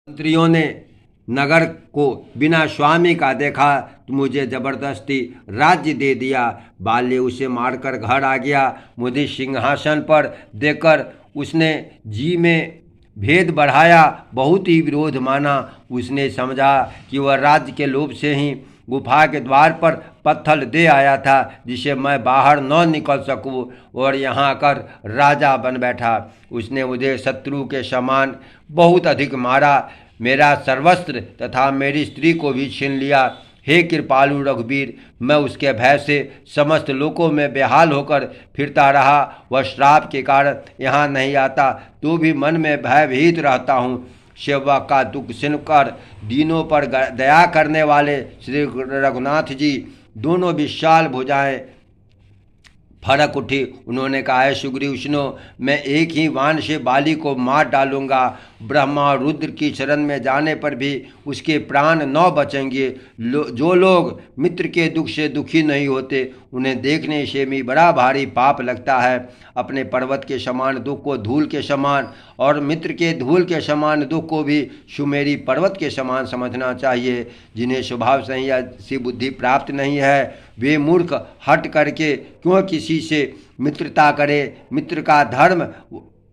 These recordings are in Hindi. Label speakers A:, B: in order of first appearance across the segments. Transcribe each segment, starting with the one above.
A: मंत्रियों ने नगर को बिना स्वामी का देखा तो मुझे जबरदस्ती राज्य दे दिया। बाल्य उसे मारकर घर आ गया। मुझे सिंहासन पर देकर उसने जी में भेद बढ़ाया, बहुत ही विरोध माना। उसने समझा कि वह राज्य के लोभ से ही गुफा के द्वार पर पत्थर दे आया था, जिसे मैं बाहर न निकल सकूं, और यहाँ आकर राजा बन बैठा। उसने मुझे शत्रु के समान बहुत अधिक मारा, मेरा सर्वस्त्र तथा मेरी स्त्री को भी छीन लिया। हे कृपालु रघुवीर, मैं उसके भय से समस्त लोकों में बेहाल होकर फिरता रहा। वह श्राप के कारण यहाँ नहीं आता, तो भी मन में भयभीत रहता हूँ। सेवक का दुख सुनकर दीनों पर दया करने वाले श्री रघुनाथ जी दोनों विशाल भुजाएं फड़क उठी। उन्होंने कहा, है सुग्रीव सुनो, मैं एक ही बाण से बाली को मार डालूंगा। ब्रह्मा और रुद्र की शरण में जाने पर भी उसके प्राण न बचेंगे। जो लोग मित्र के दुख से दुखी नहीं होते, उन्हें देखने से भी बड़ा भारी पाप लगता है। अपने पर्वत के समान दुख को धूल के समान और मित्र के धूल के समान दुख को भी सुमेरी पर्वत के समान समझना चाहिए। जिन्हें स्वभाव से ही ऐसी बुद्धि प्राप्त नहीं है, वे मूर्ख हट करके क्यों किसी से मित्रता करे। मित्र का धर्म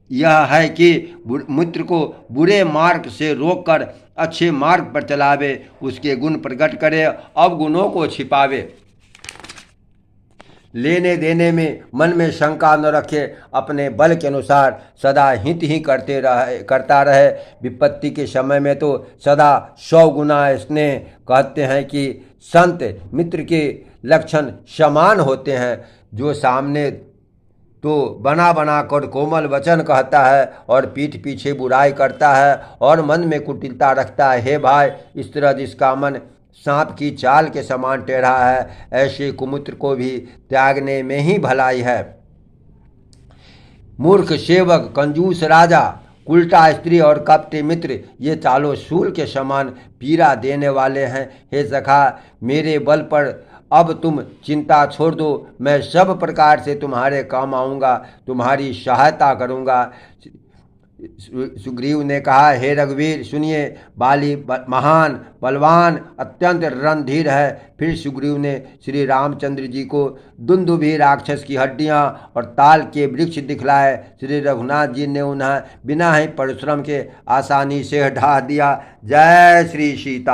A: यह है कि मित्र को बुरे मार्ग से रोककर अच्छे मार्ग पर चलावे, उसके गुण प्रकट करे, अवगुणों को छिपावे, लेने देने में मन में शंका न रखे, अपने बल के अनुसार सदा हित ही करता रहे। विपत्ति के समय में तो सदा 100 गुना स्नेह। कहते हैं कि संत मित्र के लक्षण समान होते हैं। जो सामने तो बना बना कर कोमल वचन कहता है और पीठ पीछे बुराई करता है और मन में कुटिलता रखता है, हे भाई, इस तरह जिसका मन सांप की चाल के समान टेढ़ा है, ऐसे कुमित्र को भी त्यागने में ही भलाई है। मूर्ख सेवक, कंजूस राजा, उल्टा स्त्री और कपटी मित्र, ये चालों शूल के समान पीड़ा देने वाले हैं। हे सखा, मेरे बल पर अब तुम चिंता छोड़ दो, मैं सब प्रकार से तुम्हारे काम आऊँगा, तुम्हारी सहायता करूँगा। सुग्रीव ने कहा, हे रघुवीर सुनिए, बाली महान बलवान अत्यंत रणधीर है। फिर सुग्रीव ने श्री रामचंद्र जी को दुंदुभी राक्षस की हड्डियां और ताल के वृक्ष दिखलाए। श्री रघुनाथ जी ने उन्हें बिना ही परिश्रम के आसानी से ढा दिया। जय श्री सीता।